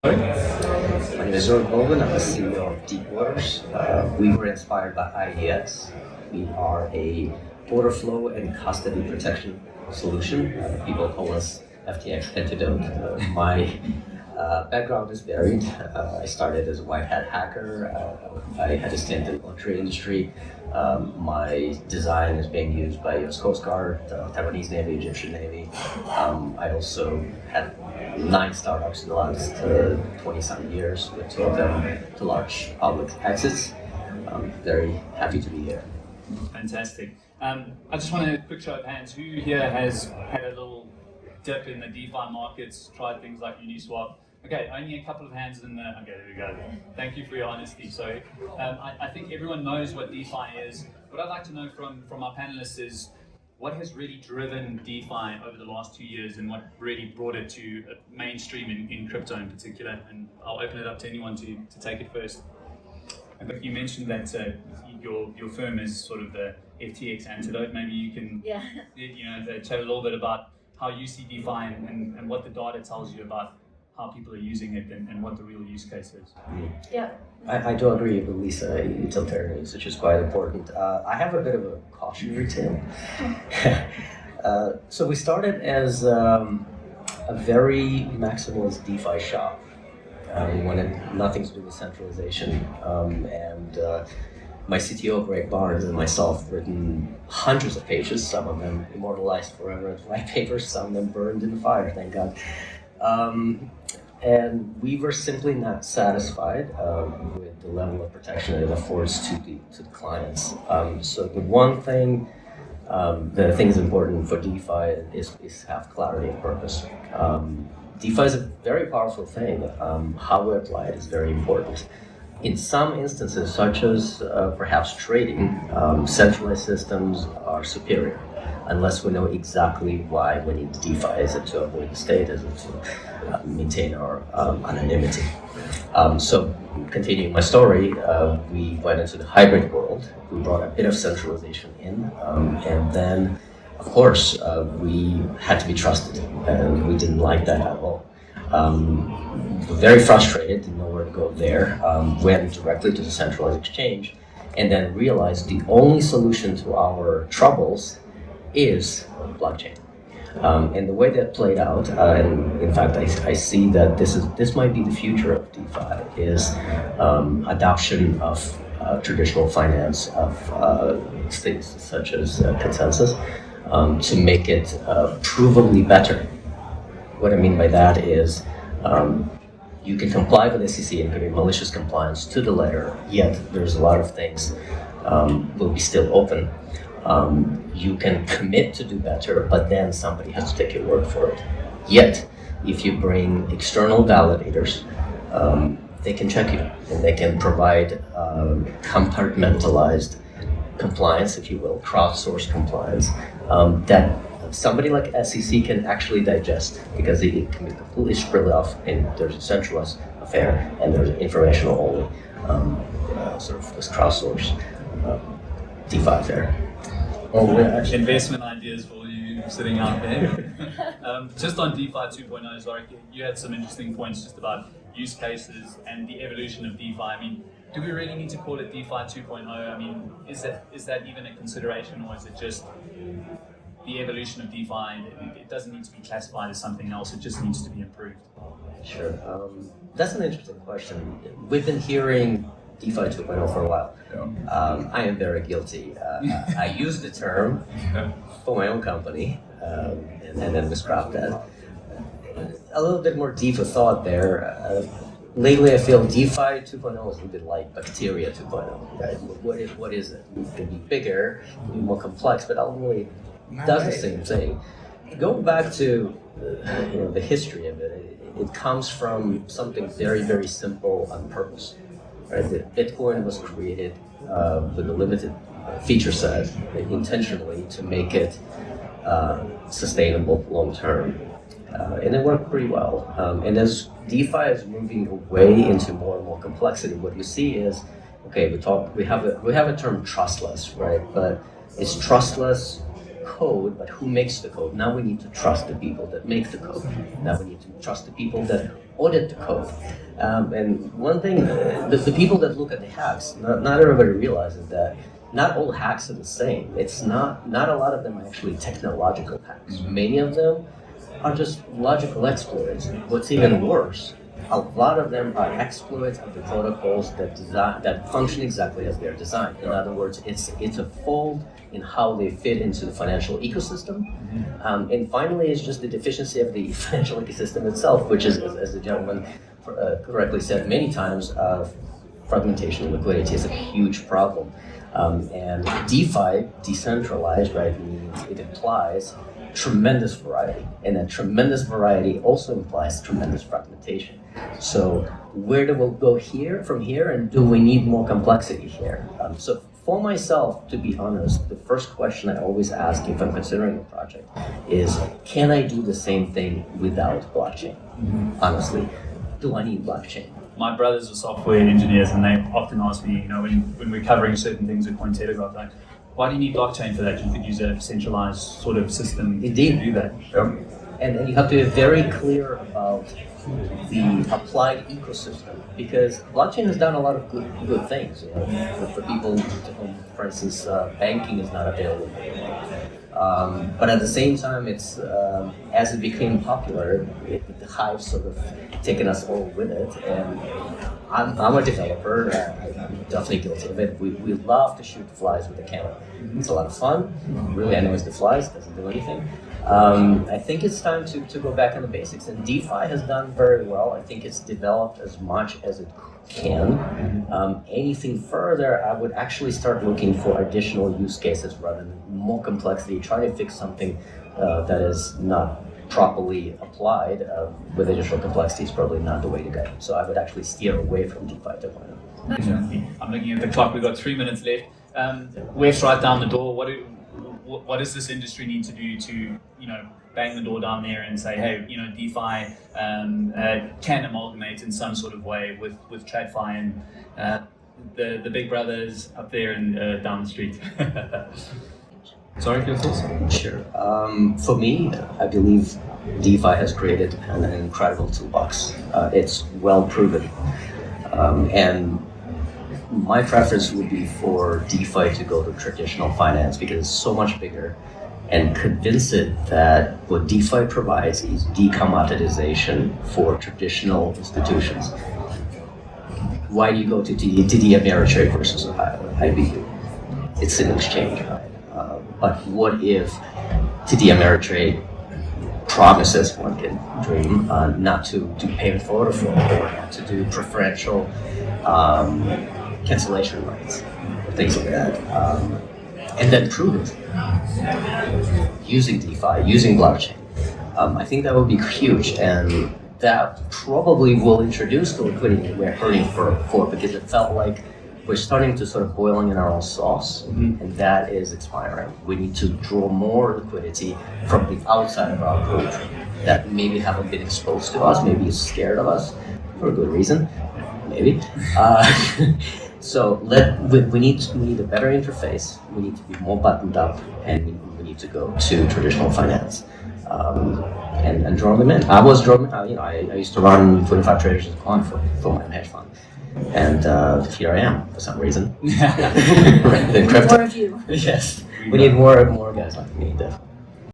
My name is Zorrik Voldman. I'm the CEO of Deepwaters. We were inspired by IDX. We are a order flow and custody protection solution. People call us FTX antidote. My background is varied. I started as a white hat hacker. I had a stint in the luxury industry. My design is being used by U.S. Coast Guard, Taiwanese Navy, Egyptian Navy. I also had 9 startups in the last 20-some years, with 2 of them to large public exits. I'm very happy to be here. Fantastic. I just want a quick show of hands. Who here has had a little dip in the DeFi markets, tried things like Uniswap? Okay, only a couple of hands in there. Okay, there we go. Thank you for your honesty. So I think everyone knows what DeFi is. What I'd like to know from our panelists is what has really driven DeFi over the last 2 years and what really brought it to mainstream in crypto in particular? And I'll open it up to anyone to take it first. But you mentioned that your firm is sort of the FTX antidote. Maybe you can chat a little bit about how you see DeFi and what the data tells you about how people are using it and what the real use case is. Yeah. I do agree with Lisa, utilitarian usage is quite important. I have a bit of a cautionary tale. So we started as a very maximalist DeFi shop. We wanted nothing to do with centralization. My CTO, Greg Barnes, and myself written hundreds of pages, some of them immortalized forever as white papers, some of them burned in the fire, thank God. And we were simply not satisfied with the level of protection that it affords to the clients. So the one thing that I think is important for DeFi is have clarity of purpose. DeFi is a very powerful thing. How we apply it is very important. In some instances, such as perhaps trading, centralized systems are superior, unless we know exactly why we need DeFi. Is it to avoid the state? Is it to maintain our anonymity? So continuing my story, we went into the hybrid world. We brought a bit of centralization in, and then, of course, we had to be trusted, and we didn't like that at all. Very frustrated, didn't know where to go there, went directly to the centralized exchange, and then realized the only solution to our troubles is blockchain. And the way that played out, and in fact I see that this might be the future of DeFi, is adoption of traditional finance, of things such as consensus, to make it provably better. What I mean by that is you can comply with SEC and can be malicious compliance to the letter, yet there's a lot of things will be still open. You can commit to do better, but then somebody has to take your word for it. Yet, if you bring external validators, they can check you and they can provide compartmentalized compliance, if you will, crowdsourced compliance, that somebody like SEC can actually digest, because it can be completely split off, and there's a centralized affair and there's informational only, sort of this crowdsourced DeFi affair. Well, we're actually investment ideas for you sitting out there. Just on DeFi 2.0, Zorrik, you had some interesting points just about use cases and the evolution of DeFi. I mean, do we really need to call it DeFi 2.0? I mean, is that even a consideration, or is it just the evolution of DeFi? It doesn't need to be classified as something else, it just needs to be improved. Sure. That's an interesting question. We've been hearing DeFi 2.0 for a while. I am very guilty. I use the term for my own company, and then we scrapped that. A little bit more deeper thought there. Lately, I feel DeFi 2.0 is a little bit like bacteria 2.0. Right? What is it? It can be bigger, it can be more complex, but ultimately it does the same thing. Going back to the history of it, it comes from something very, very simple on purpose. Right? Bitcoin was created with a limited feature set intentionally to make it sustainable long term. And it worked pretty well. And as DeFi is moving away into more and more complexity, what you see is, okay, we have a term trustless, right? But it's trustless code, but who makes the code? Now we need to trust the people that make the code. Now we need to trust the people that audit the code. And one thing, the people that look at the hacks, not everybody realizes that not all hacks are the same. It's not a lot of them are actually technological hacks. Many of them are just logical exploits. What's even worse, a lot of them are exploits of the protocols that function exactly as they're designed. In other words, it's a fault in how they fit into the financial ecosystem. And finally, it's just the deficiency of the financial ecosystem itself, which is, as the gentleman correctly said many times, fragmentation and liquidity is a huge problem. And DeFi, decentralized, right, means it implies tremendous variety, and that tremendous variety also implies tremendous fragmentation. So where do we go from here, and do we need more complexity here? So for myself, to be honest, the first question I always ask if I'm considering a project is, can I do the same thing without blockchain? Honestly, do I need blockchain? My brothers are software engineers, and they often ask me, when we're covering certain things at Cointelegraph, like, why do you need blockchain for that? You could use a centralized sort of system to do that. Sure. And you have to be very clear about the applied ecosystem, because blockchain has done a lot of good things. For people to whom, for instance, banking is not available. But at the same time, it's as it became popular, the hype sort of taken us all with it. And I'm a developer. I'm definitely guilty of it. We love to shoot flies with a camera. It's a lot of fun. Really annoys the flies. Doesn't do anything. I think it's time to go back on the basics. And DeFi has done very well. I think it's developed as much as it can. Anything further, I would actually start looking for additional use cases rather than more complexity. Trying to fix something that is not properly applied with additional complexity is probably not the way to go. So I would actually steer away from DeFi 2.0. I'm looking at the clock. We've got 3 minutes left. Wef's right down the door. What does this industry need to do to, bang the door down there and say, hey, DeFi can amalgamate in some sort of way with TradFi and the big brothers up there and down the street? Sorry, your thoughts? Sure. For me, I believe DeFi has created an incredible toolbox. It's well proven. And my preference would be for DeFi to go to traditional finance because it's so much bigger, and convince it that what DeFi provides is decommoditization for traditional institutions. Why do you go to TD Ameritrade versus IBU? It's an exchange, right? But what if TD Ameritrade promises, one can dream, not to do payment for order flow, or not to do preferential cancellation rights, things like that, and then prove it using DeFi, using blockchain. I think that would be huge, and that probably will introduce the liquidity we're hurting for because it felt like we're starting to sort of boiling in our own sauce, and that is expiring. We need to draw more liquidity from the outside of our group that maybe haven't been exposed to us, maybe is scared of us for a good reason, maybe. So we need a better interface. We need to be more buttoned up, and we need to go to traditional finance and draw them in. I was drawing. I used to run 25 traders as a quant for my own hedge fund, and here I am for some reason. More of you. Yes, we need more guys like me, definitely.